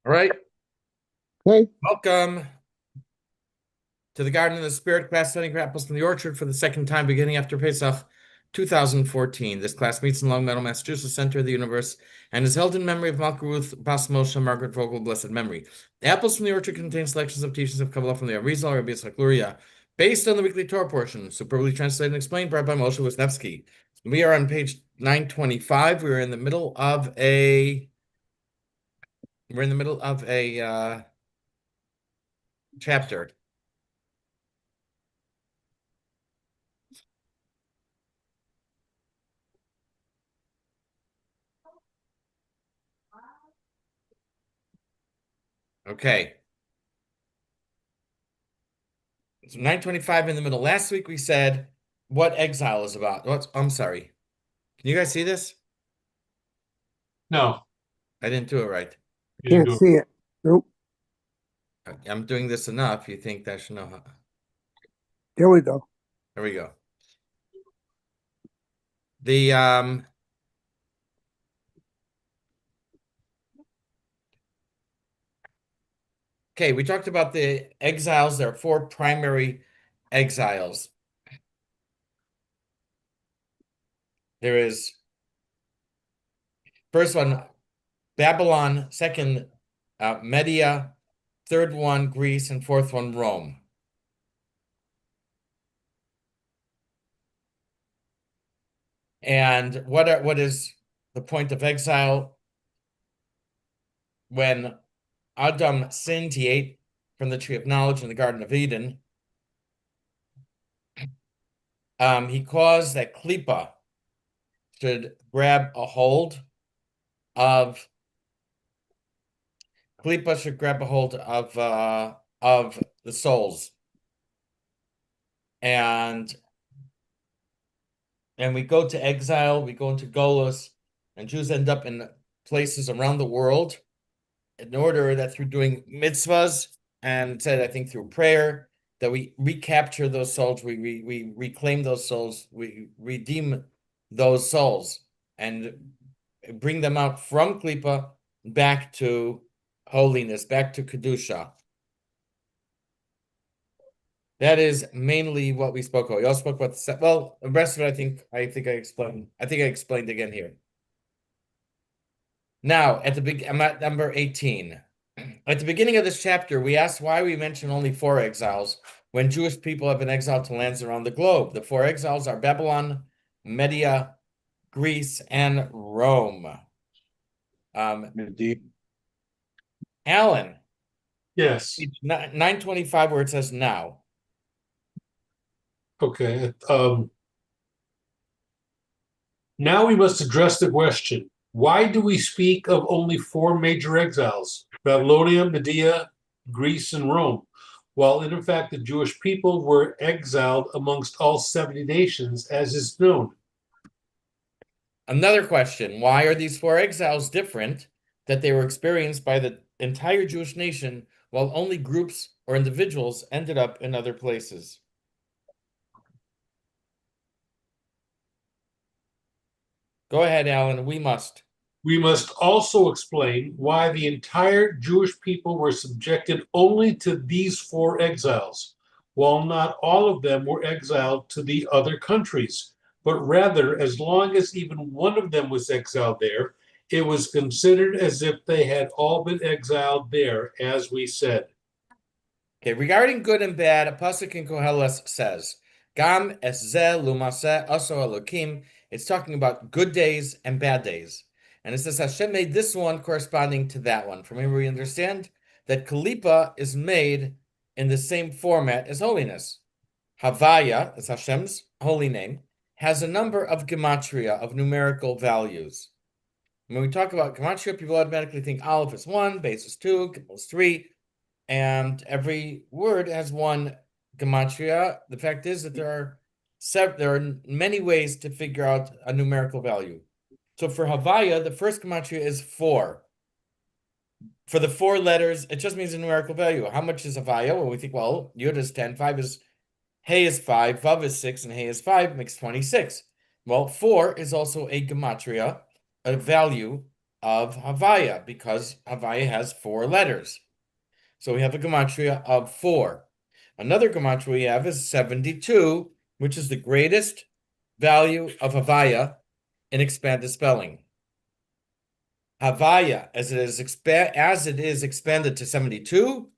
All right, Okay, welcome to the Garden of the Spirit class studying for apples from the orchard for the second time beginning after Pesach 2014. This class meets in Long Meadow, Massachusetts, center of the universe, and is held in memory of Malka Ruth Bas Moshe Margaret Vogel, blessed memory. The apples from the orchard contain selections of teachings of Kabbalah from the Arizal, Rabbi Yitzchak Luria, based on the weekly Torah portion, superbly translated and explained by Rabbi Moshe Wisniewski. We are on page 925. We're in the middle of a chapter. Okay. So 925 in the middle. Last week we said what exile is about. I'm sorry. Can you guys see this? No, I didn't do it right. you didn't can't do it. see it. Nope. I'm doing this enough. You think I should know how. There we go. There we go. The okay, we talked about the exiles. There are four primary exiles. There is first one, Babylon, second, Media, third one, Greece, and fourth one, Rome. And what is the point of exile? When Adam sinned, he ate from the tree of knowledge in the Garden of Eden. He caused that Klippa should grab a hold of the souls, and we go to exile. We go into Golos, and Jews end up in places around the world in order that through doing mitzvahs and said, I think through prayer, that we recapture those souls, we reclaim those souls, we redeem those souls and bring them out from Klippa back to holiness, back to Kedusha. That is mainly what we spoke about. We also spoke about the rest of it. I think I explained. I think I explained again here. Now, I'm at number 18. At the beginning of this chapter, we asked why we mention only four exiles when Jewish people have been exiled to lands around the globe. The four exiles are Babylon, Media, Greece, and Rome. Indeed. Alan, Yes. 925, where it says now. Okay. Now we must address the question, why do we speak of only four major exiles, Babylonia, Media, Greece, and Rome, while in fact the Jewish people were exiled amongst all 70 nations, as is known? Another question, why are these four exiles different that they were experienced by the entire Jewish nation while only groups or individuals ended up in other places? Go ahead, Alan. We must. We must also explain why the entire Jewish people were subjected only to these four exiles, while not all of them were exiled to the other countries, but rather, as long as even one of them was exiled there, it was considered as if they had all been exiled there, as we said. Okay, regarding good and bad, a pasuk in Koheles says, "Gam es ze lumase aso Elokim." It's talking about good days and bad days, and it says Hashem made this one corresponding to that one. From here, we understand that Kalipa is made in the same format as holiness. Havaya, is Hashem's holy name, has a number of gematria, of numerical values. When we talk about gematria, people automatically think Aleph is 1, Base is 2, Gimel is 3, and every word has one gematria. The fact is that there are many ways to figure out a numerical value. So for Havaya, the first gematria is 4. For the 4 letters, it just means a numerical value. How much is Havaya? Well, we think, well, Yud is 10, 5 is, Hey is 5, Vav is 6, and Hey is 5 makes 26. Well, 4 is also a gematria, a value of Havaya because Havaya has 4 letters. So we have a gematria of 4. Another gematria we have is 72, which is the greatest value of Havaya in expanded spelling. Havaya, as it is expanded to 72,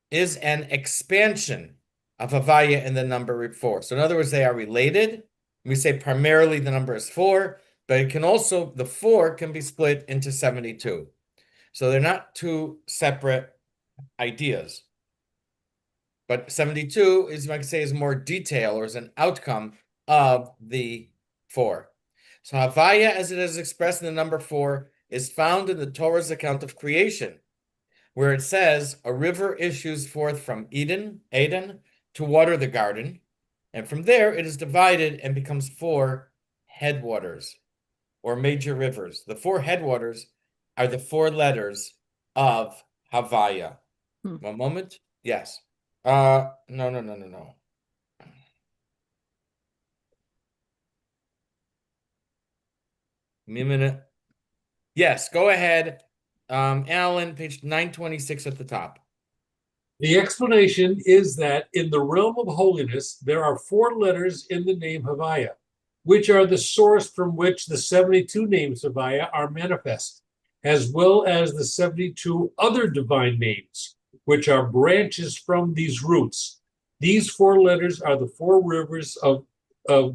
is an expansion of Havaya in the number 4. So in other words, they are related. We say primarily the number is 4, but it can also, the 4 can be split into 72. So they're not two separate ideas. But 72 is, you might say, is more detail or is an outcome of the 4. So Havaya, as it is expressed in the number 4, is found in the Torah's account of creation, where it says, a river issues forth from Eden, to water the garden, and from there it is divided and becomes 4 headwaters, or major rivers. The 4 headwaters are the 4 letters of Havaya. One moment. Yes. No. Give me a minute. Yes, go ahead. Alan, page 926 at the top. The explanation is that in the realm of holiness, there are 4 letters in the name Havaya, which are the source from which the 72 names Havaya are manifest, as well as the 72 other divine names, which are branches from these roots. These 4 letters are the 4 rivers of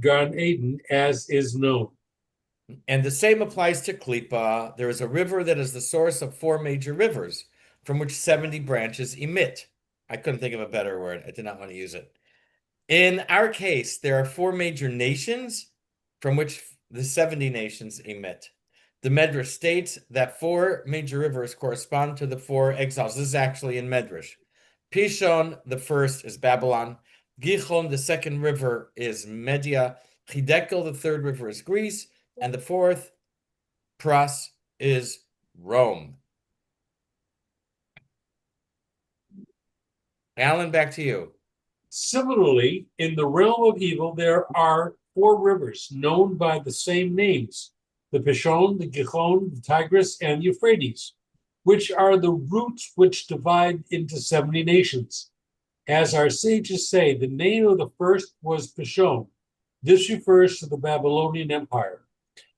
Gan Eden, as is known. And the same applies to Klippa. There is a river that is the source of 4 major rivers, from which 70 branches emit. I couldn't think of a better word. I did not want to use it. In our case, there are 4 major nations from which the 70 nations emit. The Medrash states that 4 major rivers correspond to the 4 exiles. This is actually in Medrash. Pishon, the first, is Babylon. Gihon, the second river, is Media. Hidekel, the third river, is Greece. And the 4th, Pras, is Rome. Alan, back to you. Similarly, in the realm of evil, there are 4 rivers known by the same names: the Pishon, the Gihon, the Tigris, and the Euphrates, which are the roots which divide into 70 nations. As our sages say, the name of the first was Pishon. This refers to the Babylonian Empire.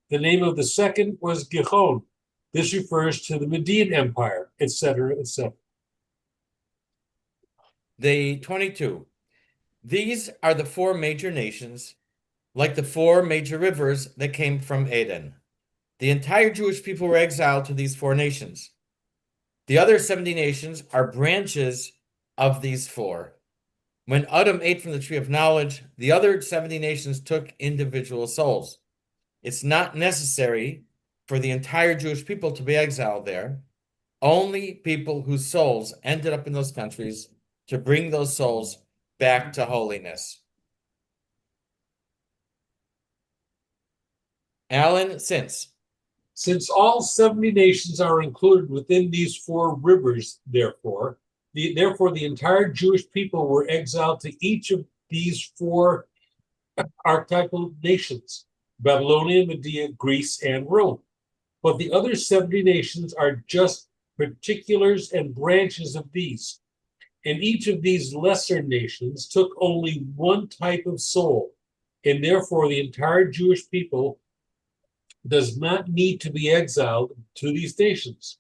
The name of the second was Gihon. This refers to the Median Empire, etc., etc. The 22. These are the 4 major nations, like the 4 major rivers that came from Eden. The entire Jewish people were exiled to these 4 nations. The other 70 nations are branches of these 4. When Adam ate from the tree of knowledge, the other 70 nations took individual souls. It's not necessary for the entire Jewish people to be exiled there. Only people whose souls ended up in those countries to bring those souls back to holiness. Alan, Since all 70 nations are included within these 4 rivers, therefore the entire Jewish people were exiled to each of these 4 archetypal nations: Babylonia, Media, Greece, and Rome. But the other 70 nations are just particulars and branches of these. And each of these lesser nations took only one type of soul, and therefore the entire Jewish people does not need to be exiled to these nations.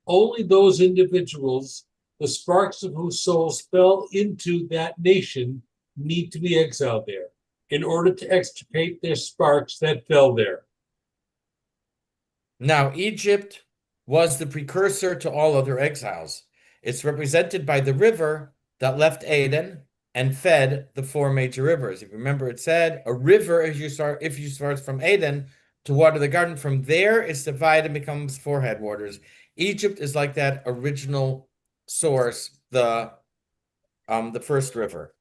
Only those individuals, the sparks of whose souls fell into that nation, need to be exiled there in order to extirpate their sparks that fell there. Now, Egypt was the precursor to all other exiles. It's represented by the river that left Eden and fed the 4 major rivers. If you remember, it said a river, if you start from Eden to water the garden, from there it's divided and becomes 4 headwaters. Egypt is like that original source, the first river.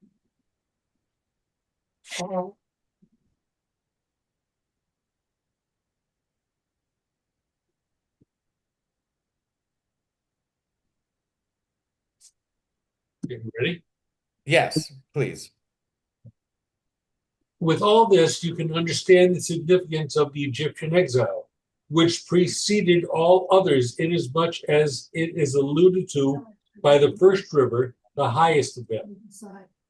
Okay, ready? Yes, please. With all this, you can understand the significance of the Egyptian exile. which preceded all others, inasmuch as it is alluded to by the first river, the highest of them.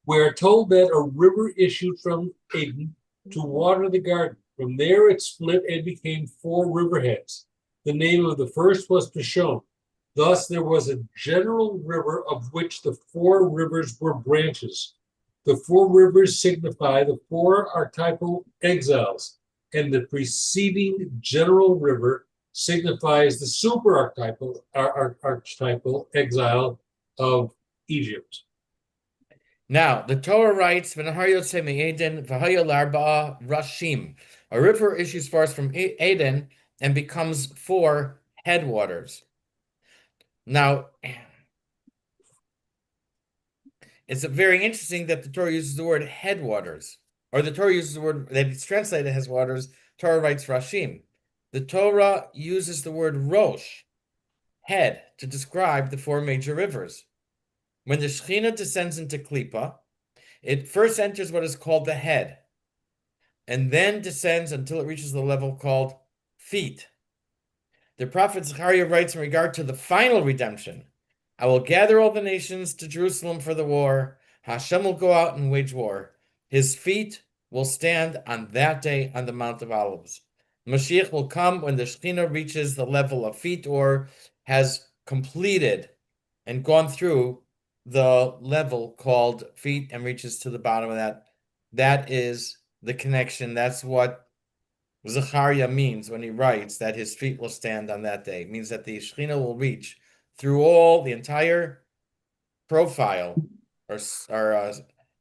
We are told that a river issued from Eden to water the garden. From there it split and became 4 riverheads. The name of the first was Pishon. Thus there was a general river of which the 4 rivers were branches. The 4 rivers signify the 4 archetypal exiles, and the preceding general river signifies the super archetypal exile of Egypt. Now, the Torah writes, "V'nahar yotzei me'Eden v'haya l'arba'a rashim." A river issues forth from Eden and becomes 4 headwaters. Now, it's very interesting that the Torah uses the word headwaters, or the Torah uses the word that it's translated as waters. Torah writes rashim. The Torah uses the word rosh, head, to describe the 4 major rivers. When the Shekhinah descends into Klippa, it first enters what is called the head, and then descends until it reaches the level called feet. The prophet Zechariah writes in regard to the final redemption, "I will gather all the nations to Jerusalem for the war. Hashem will go out and wage war. His feet will stand on that day on the Mount of Olives." Mashiach will come when the Shekhinah reaches the level of feet, or has completed and gone through the level called feet and reaches to the bottom of that. That is the connection. That's what Zechariah means when he writes that his feet will stand on that day. It means that the Shekhinah will reach through all the entire profile or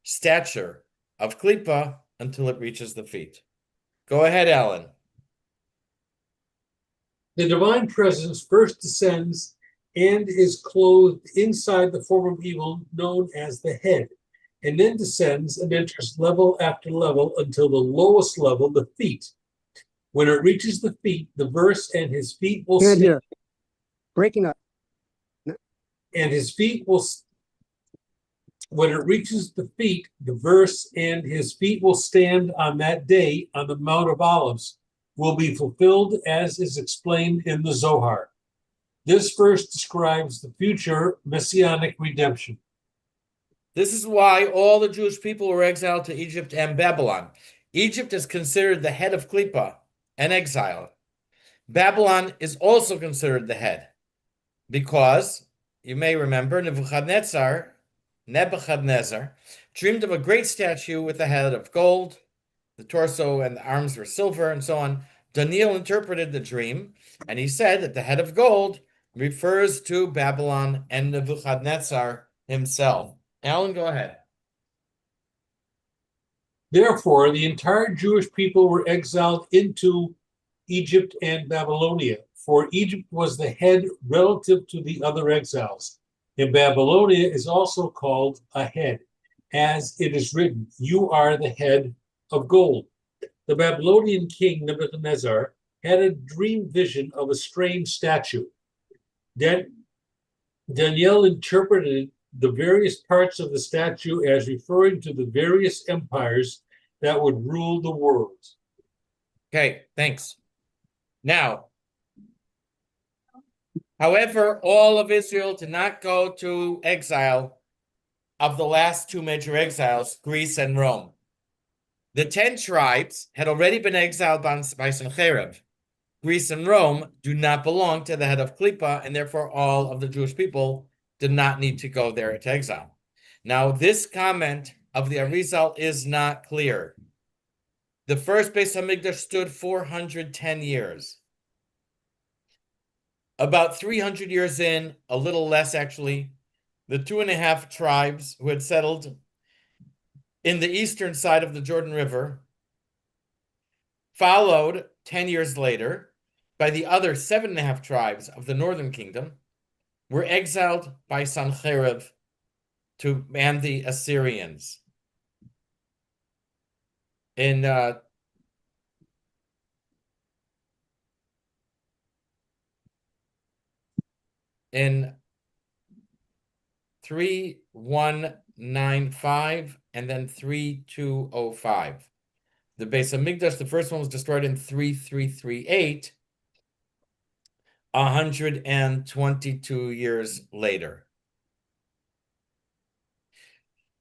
stature of Klippa until it reaches the feet. Go ahead, Alan. The divine presence first descends and is clothed inside the form of evil known as the head, and then descends and enters level after level until the lowest level, the feet. When it reaches the feet, the verse "and his feet will Can't stand," hear. Breaking up. and his feet will. When it reaches the feet, the verse "and his feet will stand on that day on the Mount of Olives" will be fulfilled as is explained in the Zohar. This verse describes the future messianic redemption. This is why all the Jewish people were exiled to Egypt and Babylon. Egypt is considered the head of Klippa and exile. Babylon is also considered the head because, you may remember, Nebuchadnezzar dreamed of a great statue with a head of gold, the torso and the arms were silver, and so on. Daniel interpreted the dream, and he said that the head of gold refers to Babylon and Nebuchadnezzar himself. Alan, go ahead. Therefore, the entire Jewish people were exiled into Egypt and Babylonia, for Egypt was the head relative to the other exiles. And Babylonia is also called a head, as it is written, "You are the head of gold." The Babylonian king Nebuchadnezzar had a dream vision of a strange statue. Daniel interpreted the various parts of the statue as referring to the various empires that would rule the world. Okay, thanks. Now, however, all of Israel did not go to exile of the last 2 major exiles, Greece and Rome. The 10 tribes had already been exiled by Sennacherib. Greece and Rome do not belong to the head of Klippa, and therefore all of the Jewish people did not need to go there to exile. Now, this comment of the Arizal is not clear. The first Beis Hamikdash stood 410 years. About 300 years in, a little less actually, the 2.5 tribes who had settled in the eastern side of the Jordan River, followed 10 years later by the other 7.5 tribes of the northern kingdom, were exiled by Sennacherib and the Assyrians. In 3195 and then 3205. The Beis Hamikdash, the first one was destroyed in 3338, 122 years later.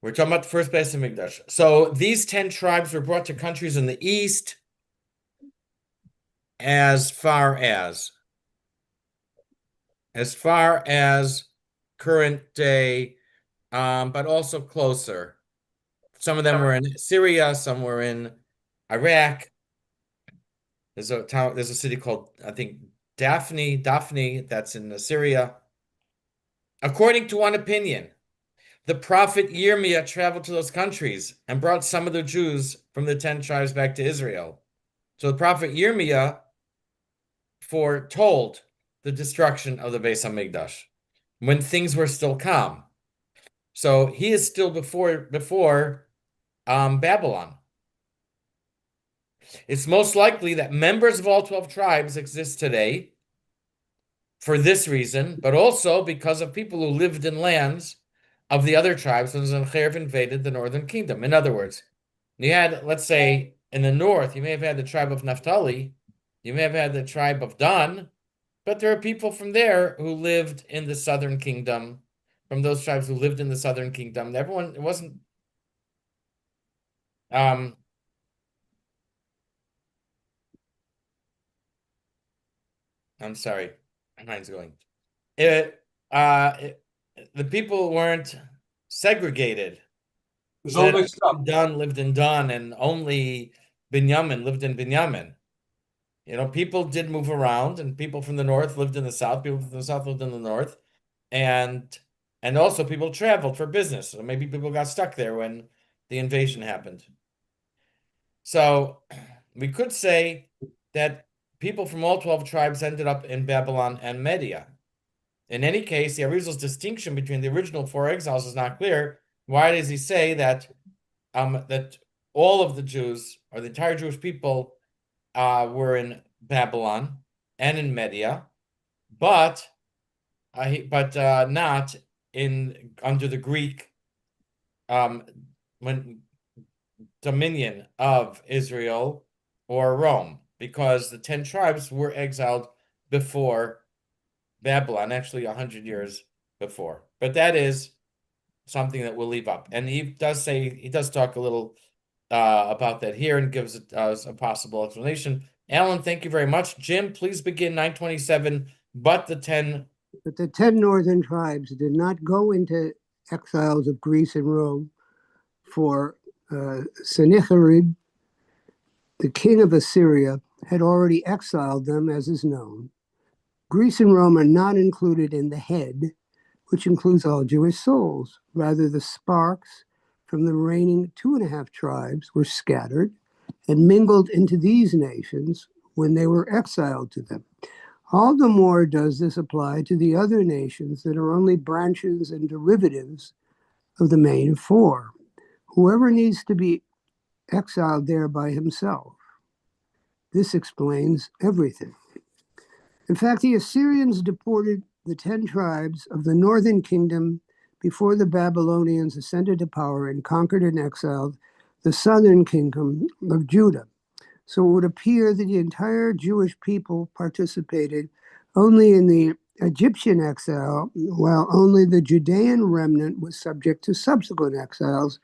We're talking about the first Beis Hamikdash. So these 10 tribes were brought to countries in the east as far as current day, but also closer. Some of them were in Syria, some were in Iraq. There's a town, there's a city called, I think, Daphne, that's in Syria. According to one opinion, the prophet Yirmiyah traveled to those countries and brought some of the Jews from the 10 tribes back to Israel. So the prophet Yirmiyah foretold the destruction of the Beis Hamikdash when things were still calm. So he is still before Babylon. It's most likely that members of all 12 tribes exist today for this reason, but also because of people who lived in lands of the other tribes when Sennacherib invaded the northern kingdom. In other words, you had, let's say, in the north, you may have had the tribe of Naphtali, you may have had the tribe of Dan, but there are people from there who lived in the southern kingdom, from those tribes who lived in the southern kingdom. Everyone, it wasn't, I'm sorry, my mind's going. The people weren't segregated. It's all mixed up. Dan lived in Dan, and only Binyamin lived in Binyamin. You know, people did move around, and people from the north lived in the south. People from the south lived in the north, and also people traveled for business. So maybe people got stuck there when the invasion happened. So we could say that people from all 12 tribes ended up in Babylon and Media. In any case, the Arizal's distinction between the original 4 exiles is not clear. Why does he say that that all of the Jews, or the entire Jewish people, were in Babylon and in Media, but not in under the Greek dominion of Israel or Rome, because the 10 tribes were exiled before Babylon, actually 100 years before. But that is something that we'll leave up. And he does talk a little about that here and gives us a possible explanation. Alan, thank you very much. Jim, please begin 927. But the 10 northern tribes did not go into exiles of Greece and Rome, for Sennacherib, the king of Assyria, had already exiled them, as is known. Greece and Rome are not included in the head, which includes all Jewish souls. Rather, the sparks from the remaining 2.5 tribes were scattered and mingled into these nations when they were exiled to them. All the more does this apply to the other nations that are only branches and derivatives of the main 4. Whoever needs to be exiled there by himself. This explains everything. In fact, the Assyrians deported the 10 tribes of the northern kingdom before the Babylonians ascended to power and conquered and exiled the southern kingdom of Judah. So it would appear that the entire Jewish people participated only in the Egyptian exile, while only the Judean remnant was subject to subsequent exiles,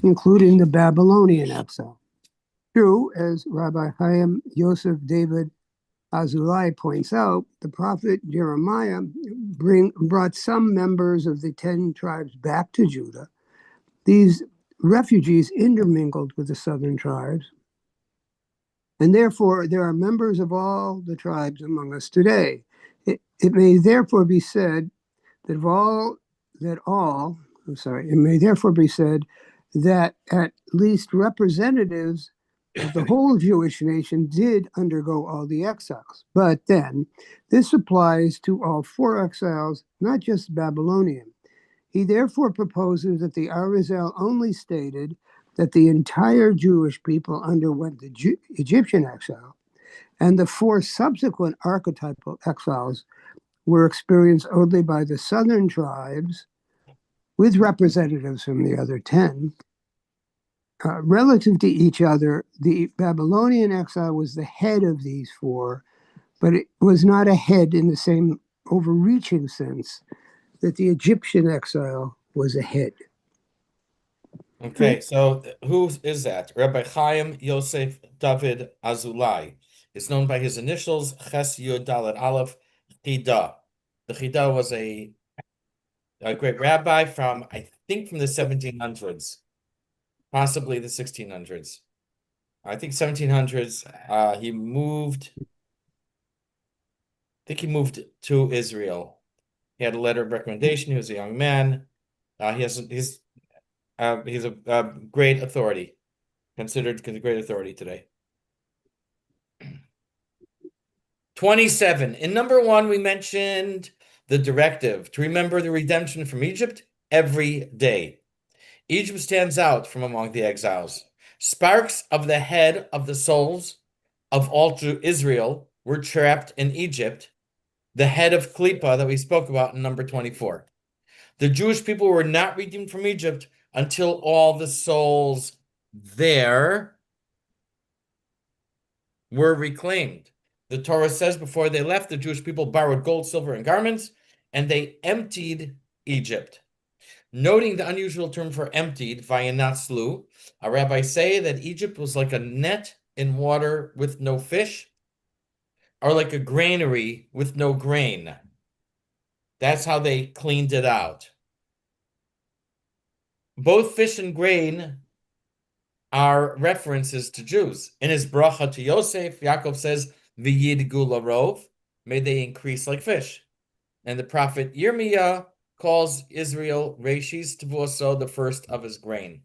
including the Babylonian exile. True, as Rabbi Chaim Yosef David Azulai points out, the prophet Jeremiah brought some members of the 10 tribes back to Judah. These refugees intermingled with the southern tribes, and therefore there are members of all the tribes among us today. It may therefore be said that at least representatives of the whole Jewish nation did undergo all the exiles. But then, this applies to all 4 exiles, not just Babylonian. He therefore proposes that the Arizal only stated that the entire Jewish people underwent the Egyptian exile, and the 4 subsequent archetypal exiles were experienced only by the southern tribes, with representatives from the other 10. Relative to each other, the Babylonian exile was the head of these 4. but it was not a head in the same overreaching sense that the Egyptian exile was a head. Okay, so who is that? Rabbi Chaim Yosef David Azulai. It's known by his initials, Ches Yud Dalet Aleph Chida. The Chida was a great rabbi from, I think, from the 1700s, possibly the 1600s. I think 1700s. He moved. I think he moved to Israel. He had a letter of recommendation. He was a young man. He's a great authority, considered a great authority today. 27. In number 1, we mentioned the directive to remember the redemption from Egypt every day. Egypt stands out from among the exiles. Sparks of the head of the souls of all Israel were trapped in Egypt, the head of Klippa that we spoke about in number 24. The Jewish people were not redeemed from Egypt until all the souls there were reclaimed. The Torah says before they left, the Jewish people borrowed gold, silver, and garments, and they emptied Egypt. Noting the unusual term for emptied, vayanatzlu, our rabbis say that Egypt was like a net in water with no fish, or like a granary with no grain. That's how they cleaned it out. Both fish and grain are references to Jews. In his bracha to Yosef, Yaakov says, V'yidgu larov, may they increase like fish. And the prophet Yirmiyah calls Israel Reshis Tavoso, the first of his grain.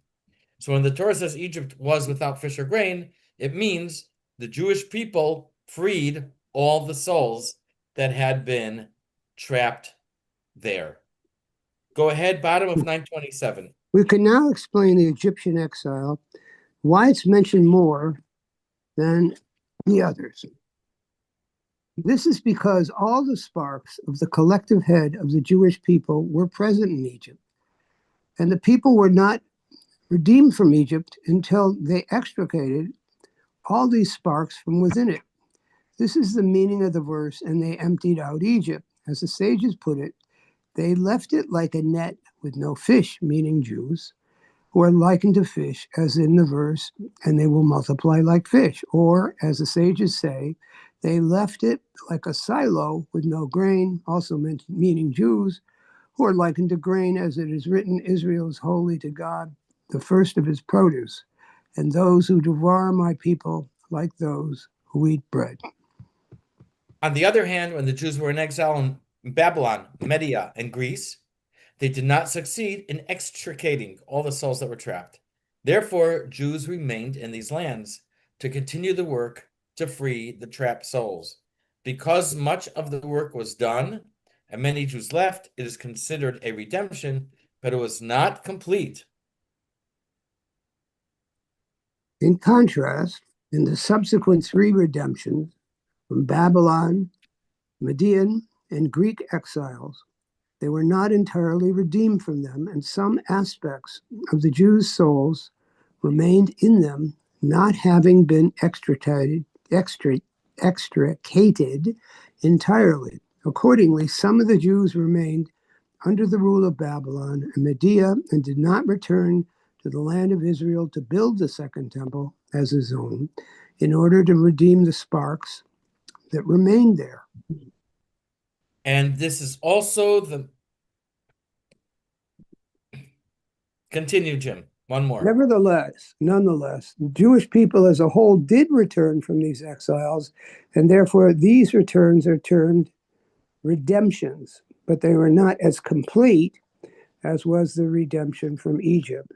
So when the Torah says Egypt was without fish or grain, it means the Jewish people freed all the souls that had been trapped there. Go ahead, bottom of 927. We can now explain the Egyptian exile, why it's mentioned more than the others. This is because all the sparks of the collective head of the Jewish people were present in Egypt, and the people were not redeemed from Egypt until they extricated all these sparks from within it. This is the meaning of the verse, and they emptied out Egypt. As the sages put it, they left it like a net with no fish, meaning Jews, who are likened to fish, as in the verse, and they will multiply like fish. Or, as the sages say, they left it like a silo with no grain, also meaning Jews, who are likened to grain, as it is written, Israel is holy to God, the first of his produce, and those who devour my people like those who eat bread. On the other hand, when the Jews were in exile in Babylon, Media, and Greece, they did not succeed in extricating all the souls that were trapped. Therefore, Jews remained in these lands to continue the work to free the trapped souls. Because much of the work was done and many Jews left, it is considered a redemption, but it was not complete. In contrast, in the subsequent 3 redemptions from Babylon, Median, and Greek exiles, they were not entirely redeemed from them, and some aspects of the Jews' souls remained in them, not having been extricated entirely. Accordingly, some of the Jews remained under the rule of Babylon and Media and did not return to the land of Israel to build the second temple as his own, in order to redeem the sparks that remained there. And this is also the... Continue, Jim. One more. Nonetheless, the Jewish people as a whole did return from these exiles, and therefore these returns are termed redemptions, but they were not as complete as was the redemption from Egypt.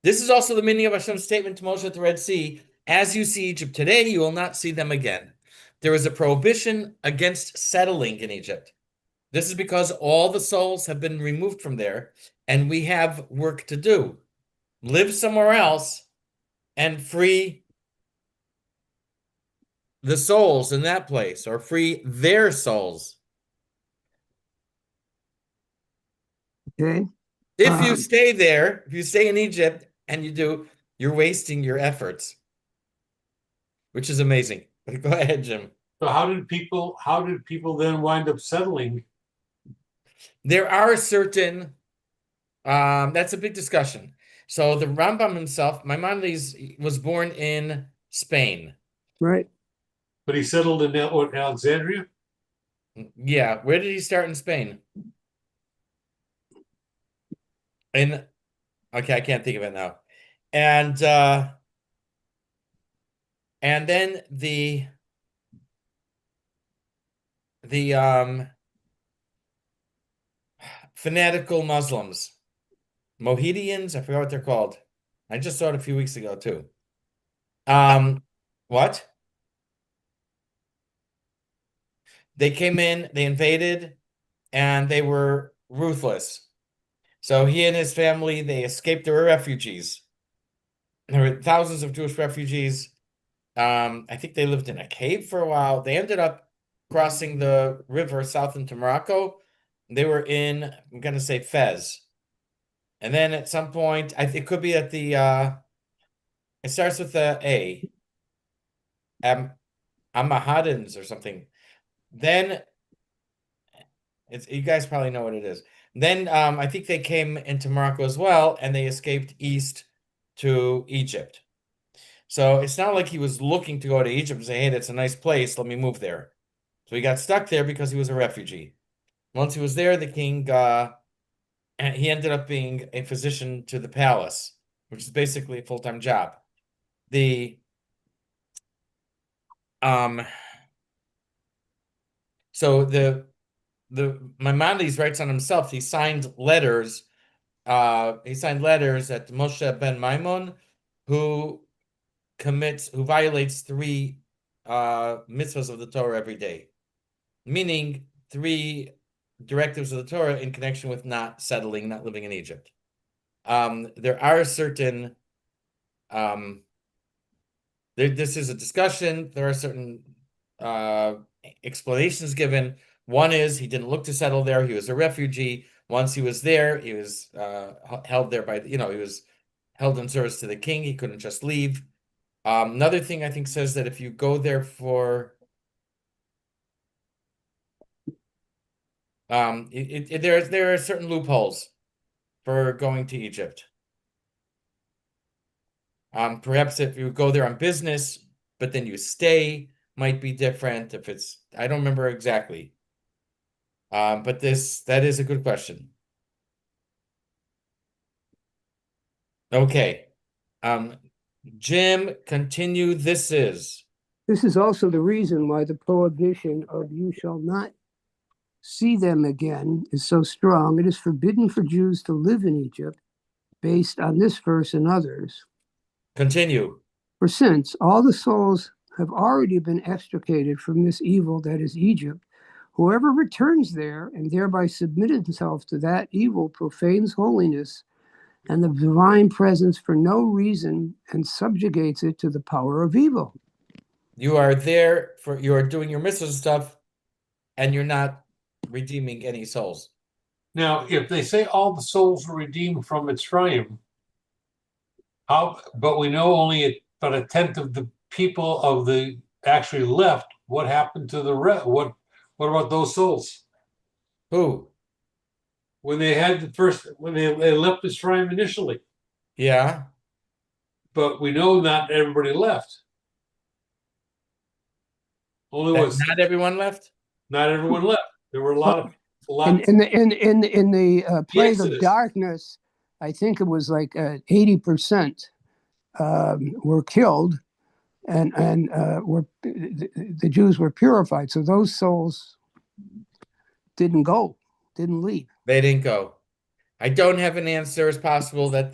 This is also the meaning of Hashem's statement to Moshe at the Red Sea. As you see Egypt today, you will not see them again. There is a prohibition against settling in Egypt. This is because all the souls have been removed from there, and we have work to do. Live somewhere else and free the souls in that place, or free their souls. Okay. If you stay there, if you stay in Egypt and you do, You're wasting your efforts, which is amazing. But go ahead, Jim. So how did people then wind up settling? There are certain, that's a big discussion. So the Rambam himself, Maimonides, was born in Spain. Right. But he settled in Alexandria? Yeah, where did he start in Spain? In Okay, I can't think of it now. And then the fanatical Muslims, Mohammedans, I forgot what they're called. I just saw it a few weeks ago too. What? They came in, they invaded, and they were ruthless. So he and his family, they escaped. They were refugees. There were thousands of Jewish refugees. I think they lived in a cave for a while. They ended up crossing the river south into Morocco. They were in, I'm gonna say Fez. And then at some point, it could be at the it starts with the A. Amahadans or something. Then you guys probably know what it is. Then I think they came into Morocco as well, and they escaped east to Egypt. So it's not like he was looking to go to Egypt and say, hey, that's a nice place, let me move there. So he got stuck there because he was a refugee. Once he was there, the king, and he ended up being a physician to the palace, which is basically a full-time job. So the Maimonides writes on himself, he signed letters at Moshe ben Maimon, who violates 3 mitzvahs of the Torah every day, meaning 3 directives of the Torah in connection with not living in Egypt. There are certain this is a discussion. There are certain explanations given. One is he didn't look to settle there. He was a refugee. Once he was there, he was held there by, he was held in service to the king. He couldn't just leave. Another thing I think says that if you go there for there are certain loopholes for going to Egypt. Perhaps if you go there on business, but then you stay, might be different. If it's, I don't remember exactly. But that is a good question. Okay. Jim, continue. This is also the reason why the prohibition of you shall not see them again is so strong. It is forbidden for Jews to live in Egypt based on this verse and others. Continue. For since all the souls have already been extricated from this evil that is Egypt, whoever returns there and thereby submits himself to that evil profanes holiness and the divine presence for no reason and subjugates it to the power of evil. You are doing your mitzvah stuff, and you're not redeeming any souls. Now, if they say all the souls were redeemed from Mitzrayim, but we know only about 1/10 of the people of the actually left. What happened to the rest? What about those souls? Who? When they left Mitzrayim initially. Yeah. But we know not everybody left. Not everyone left? Not everyone left. There were a lot. In the plague of darkness, I think it was like 80% were killed, and the Jews were purified. So those souls didn't leave. They didn't go. I don't have an answer. It's possible that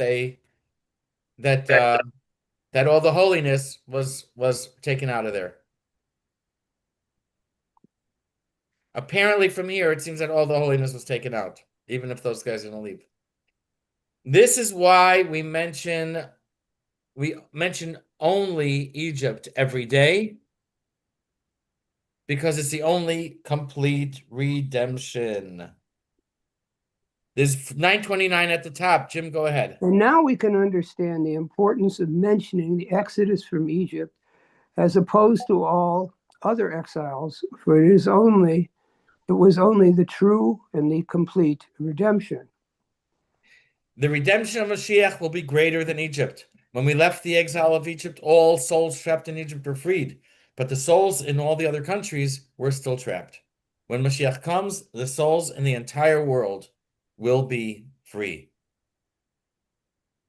that all the holiness was taken out of there. Apparently, from here, it seems that all the holiness was taken out, even if those guys didn't leave. This is why we mention only Egypt every day, because it's the only complete redemption. There's 929 at the top. Jim, go ahead. And now we can understand the importance of mentioning the exodus from Egypt as opposed to all other exiles, for it was only the true and the complete redemption. The redemption of Mashiach will be greater than Egypt. When we left the exile of Egypt, all souls trapped in Egypt were freed, but the souls in all the other countries were still trapped. When Mashiach comes, the souls in the entire world will be free.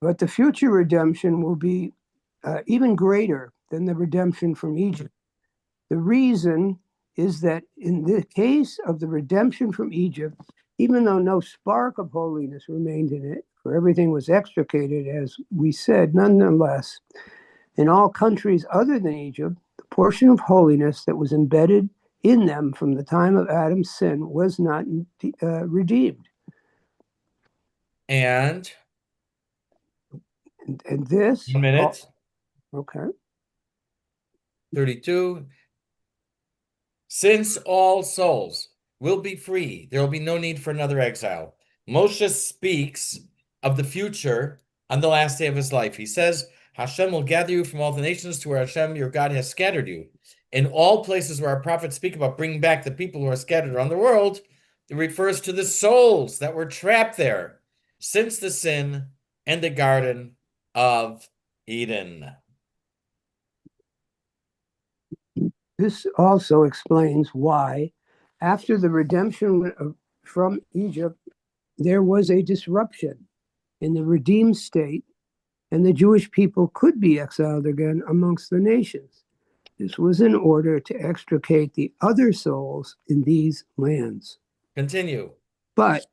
But the future redemption will be even greater than the redemption from Egypt. The reason is that in the case of the redemption from Egypt, even though no spark of holiness remained in it, for everything was extricated, as we said, nonetheless, in all countries other than Egypt, the portion of holiness that was embedded in them from the time of Adam's sin was not redeemed. And this. 1 minute. Okay. 32. Since all souls will be free, there will be no need for another exile. Moshe speaks of the future on the last day of his life. He says, Hashem will gather you from all the nations to where Hashem, your God, has scattered you. In all places where our prophets speak about bringing back the people who are scattered around the world, it refers to the souls that were trapped there since the sin and the Garden of Eden. This also explains why, after the redemption from Egypt, there was a disruption in the redeemed state, and the Jewish people could be exiled again amongst the nations. This was in order to extricate the other souls in these lands. Continue. But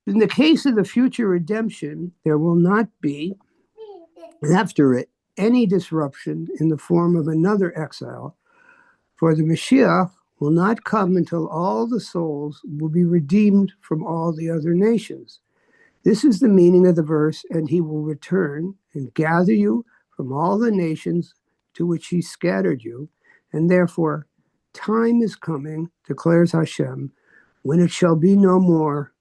in the case of the future redemption, there will not be, after it, any disruption in the form of another exile, for the Mashiach will not come until all the souls will be redeemed from all the other nations. This is the meaning of the verse, and he will return and gather you from all the nations to which he scattered you, and therefore time is coming, declares Hashem, when it shall no more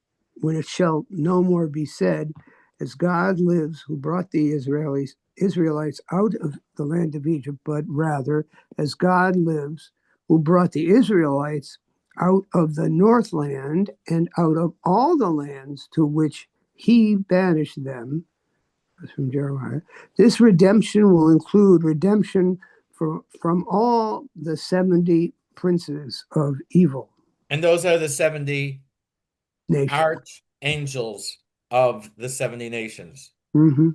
be said, as God lives, who brought the Israelites out of the land of Egypt, but rather, as God lives, who brought the Israelites out of the Northland and out of all the lands to which he banished them. That's from Jeremiah. This redemption will include redemption from all the 70 princes of evil. And those are the 70 nations. Archangels of the 70 nations. Mm-hmm.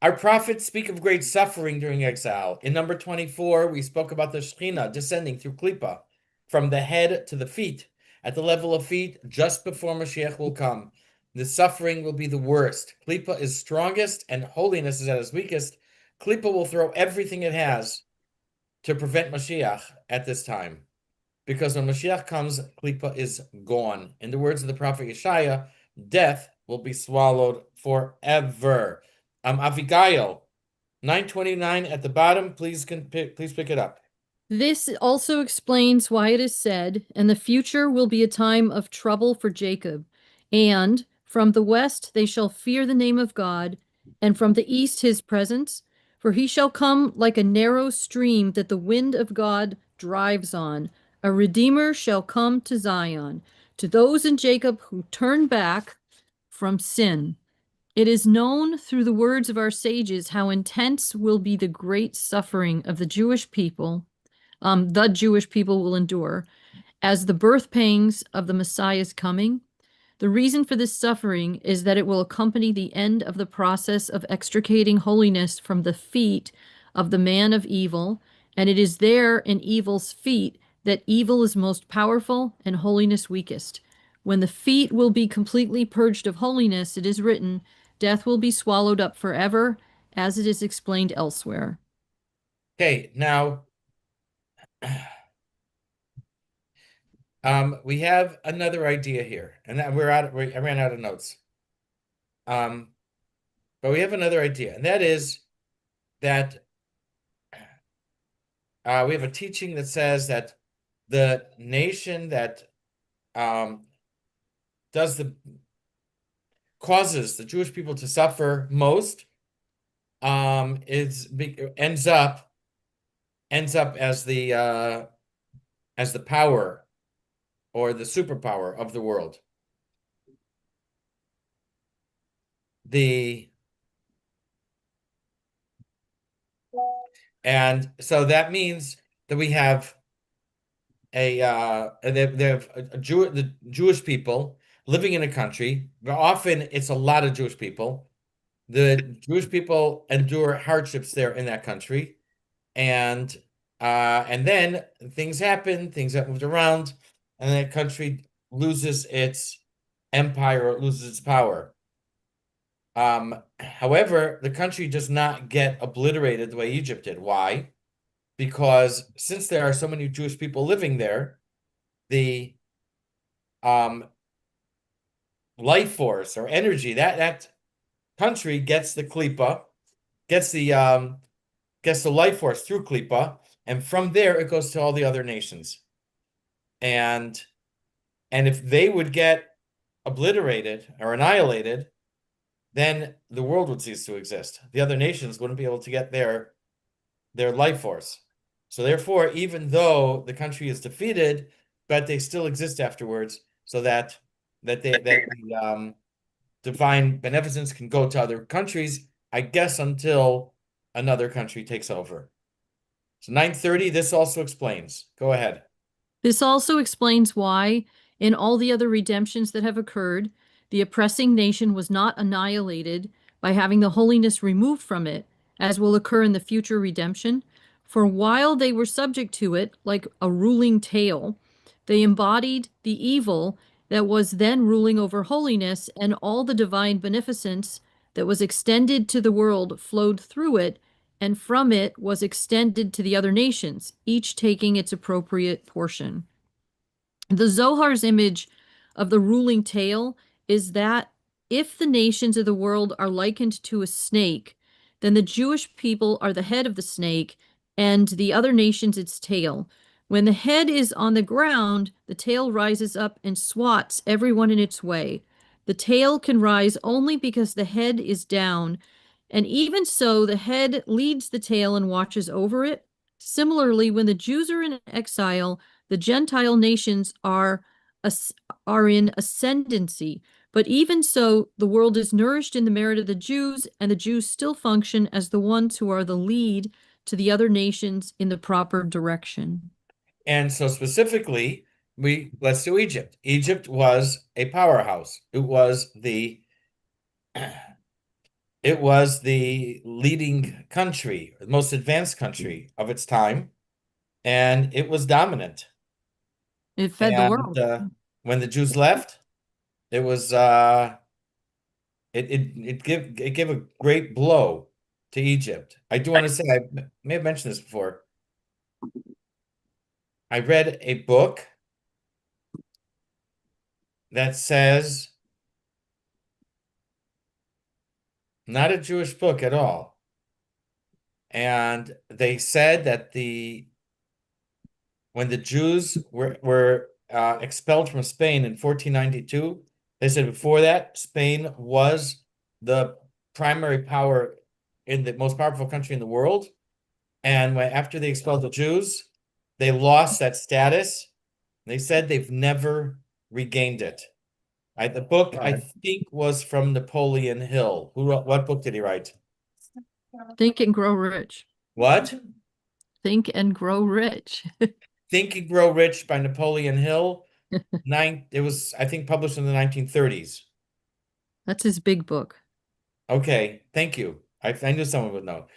Our prophets speak of great suffering during exile. In number 24, we spoke about the Shekhinah descending through Klippa from the head to the feet. At the level of feet, just before Mashiach will come, the suffering will be the worst. Klippa is strongest and holiness is at its weakest. Klippa will throw everything it has to prevent Mashiach at this time. Because when Mashiach comes, Klippa is gone. In the words of the prophet Yeshaya, death will be swallowed forever. Avigail, 929 at the bottom. Please pick it up. This also explains why it is said, and the future will be a time of trouble for Jacob. And from the west they shall fear the name of God, and from the east his presence. For he shall come like a narrow stream that the wind of God drives on. A Redeemer shall come to Zion, to those in Jacob who turn back from sin. It is known through the words of our sages how intense will be the great suffering of the Jewish people will endure as the birth pangs of the Messiah's coming. The reason for this suffering is that it will accompany the end of the process of extricating holiness from the feet of the man of evil, and it is there in evil's feet that evil is most powerful and holiness weakest. When the feet will be completely purged of holiness, it is written, death will be swallowed up forever, as it is explained elsewhere. Okay, now we have another idea here, and I ran out of notes. But we have another idea, and that is that we have a teaching that says that the nation that does the causes the Jewish people to suffer most ends up as the power or the superpower of the world. And so that means that we have the Jewish people living in a country. Often it's a lot of Jewish people. The Jewish people endure hardships there in that country, and then things happen, things get moved around, and that country loses its empire, it loses its power. However, the country does not get obliterated the way Egypt did. Why? Because since there are so many Jewish people living there, the life force or energy that country gets the klipa, gets the life force through klipa, and from there it goes to all the other nations. And if they would get obliterated or annihilated, then the world would cease to exist. The other nations wouldn't be able to get their life force. So therefore, even though the country is defeated, but they still exist afterwards, so that the divine beneficence can go to other countries, I guess, until another country takes over. So 930, this also explains. Go ahead. This also explains why, in all the other redemptions that have occurred, the oppressing nation was not annihilated by having the holiness removed from it, as will occur in the future redemption. For while they were subject to it, like a ruling tail, they embodied the evil that was then ruling over holiness, and all the divine beneficence that was extended to the world flowed through it, and from it was extended to the other nations, each taking its appropriate portion. The Zohar's image of the ruling tail is that if the nations of the world are likened to a snake, then the Jewish people are the head of the snake and the other nations its tail. When the head is on the ground, the tail rises up and swats everyone in its way. The tail can rise only because the head is down, and even so, the head leads the tail and watches over it. Similarly, when the Jews are in exile, the Gentile nations are in ascendancy. But even so, the world is nourished in the merit of the Jews, and the Jews still function as the ones who are the lead to the other nations in the proper direction. And so specifically, let's do Egypt. Egypt was a powerhouse. It was the leading country, the most advanced country of its time, and it was dominant. It fed the world. When the Jews left, it was it gave a great blow to Egypt. I do want to say, I may have mentioned this before. I read a book that says, not a Jewish book at all. And they said that when the Jews were expelled from Spain in 1492, they said before that, Spain was the primary power in the most powerful country in the world. And after they expelled the Jews, they lost that status. They said they've never regained it. The book, I think, was from Napoleon Hill. What book did he write? Think and Grow Rich. What? Think and Grow Rich. Think and Grow Rich by Napoleon Hill. It was, I think, published in the 1930s. That's his big book. Okay, thank you. I knew someone would know.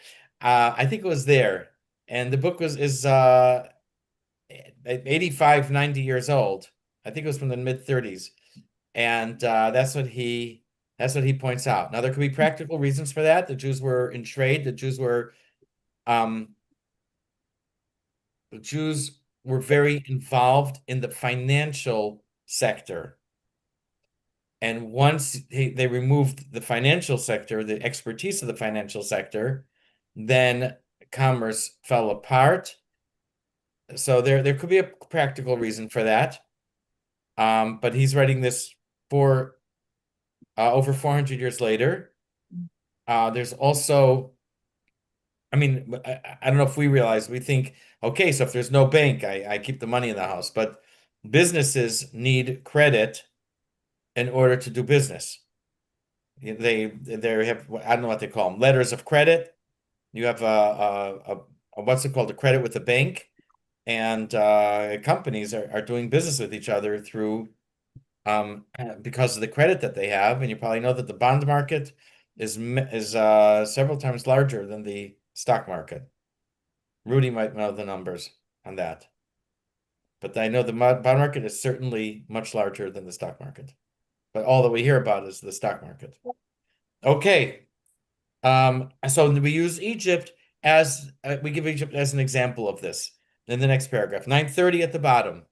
I think it was there. And the book is 85, 90 years old. I think it was from the mid-30s. And that's what he points out. Now, there could be practical reasons for that. The Jews were in trade. The Jews were very involved in the financial sector. And once they removed the financial sector, the expertise of the financial sector, then commerce fell apart. So there could be a practical reason for that. But he's writing this for over 400 years later. There's also, I mean, I don't know if we realize, we think, okay, so if there's no bank, I keep the money in the house. But businesses need credit in order to do business. They have, I don't know what they call them, letters of credit. You have a what's it called, a credit with the bank, and companies are doing business with each other through because of the credit that they have. And you probably know that the bond market is several times larger than the stock market. Rudy might know the numbers on that, but I know the bond market is certainly much larger than the stock market. But all that we hear about is the stock market. Okay. So we use Egypt as we give Egypt as an example of this in the next paragraph, 930 at the bottom.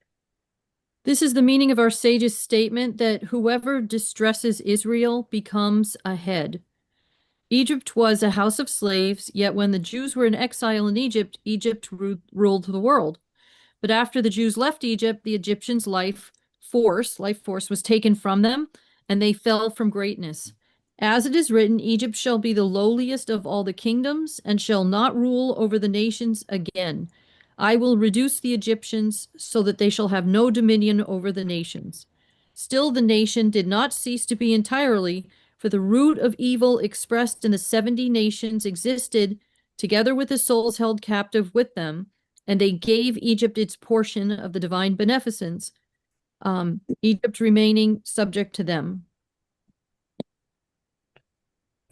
This is the meaning of our sage's statement that whoever distresses Israel becomes a head. Egypt was a house of slaves, yet when the Jews were in exile in Egypt, Egypt ruled the world. But after the Jews left Egypt, the Egyptians' life force was taken from them, and they fell from greatness. As it is written, Egypt shall be the lowliest of all the kingdoms, and shall not rule over the nations again. I will reduce the Egyptians so that they shall have no dominion over the nations. Still, the nation did not cease to be entirely, for the root of evil expressed in the 70 nations existed, together with the souls held captive with them, and they gave Egypt its portion of the divine beneficence, Egypt remaining subject to them.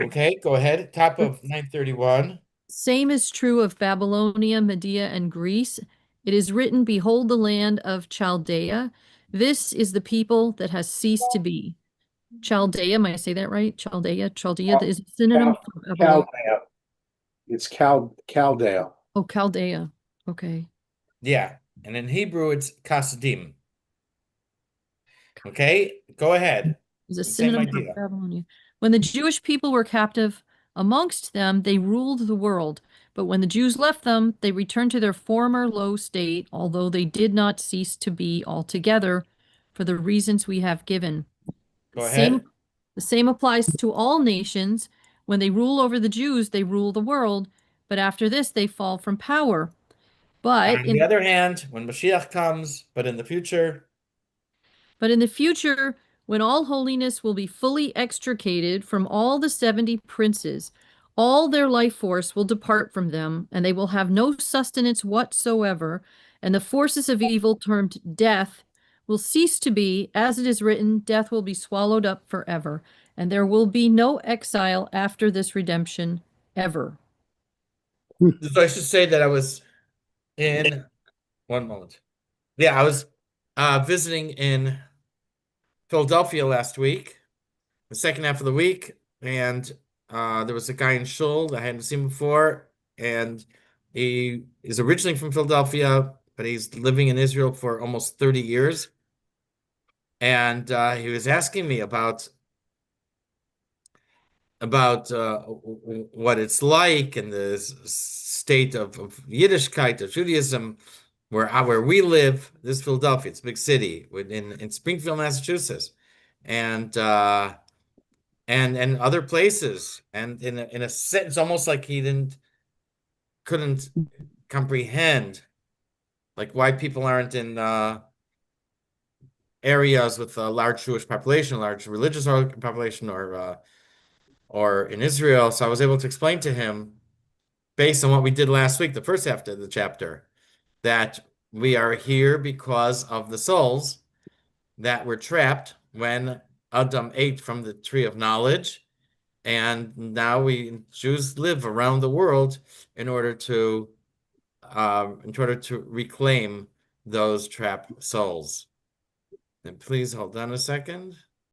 Okay, go ahead. Top of 931. Same is true of Babylonia, Media, and Greece. It is written, behold the land of Chaldea. This is the people that has ceased to be. Chaldea, might I say that right? Chaldea is a synonym for Babylon. Chaldea. It's Chaldea. Oh, Chaldea. Okay. Yeah, and in Hebrew it's Kasdim. Okay, go ahead. Is a Same synonym idea. for Babylonia. When the Jewish people were captive amongst them, they ruled the world. But when the Jews left them, they returned to their former low state, although they did not cease to be altogether for the reasons we have given. Go ahead. The same applies to all nations. When they rule over the Jews, they rule the world. But after this, they fall from power. But On the other hand, when Mashiach comes, but in the future, when all holiness will be fully extricated from all the 70 princes, all their life force will depart from them, and they will have no sustenance whatsoever, and the forces of evil termed death will cease to be, as it is written, death will be swallowed up forever, and there will be no exile after this redemption ever. so I should say that I was in one moment. Yeah, I was visiting in Philadelphia last week, the second half of the week, and there was a guy in Shul that I hadn't seen before, and he is originally from Philadelphia, but he's living in Israel for almost 30 years. And he was asking me about what it's like in the state of Yiddishkeit, of Judaism, where we live. This is Philadelphia, it's a big city in Springfield, Massachusetts, and other places. And in a sense, it's almost like he couldn't comprehend like why people aren't in areas with a large Jewish population, large religious population, or in Israel. So I was able to explain to him, based on what we did last week, the first half of the chapter, that we are here because of the souls that were trapped when Adam ate from the tree of knowledge. And now Jews live around the world in order to reclaim those trapped souls. And please hold on a second.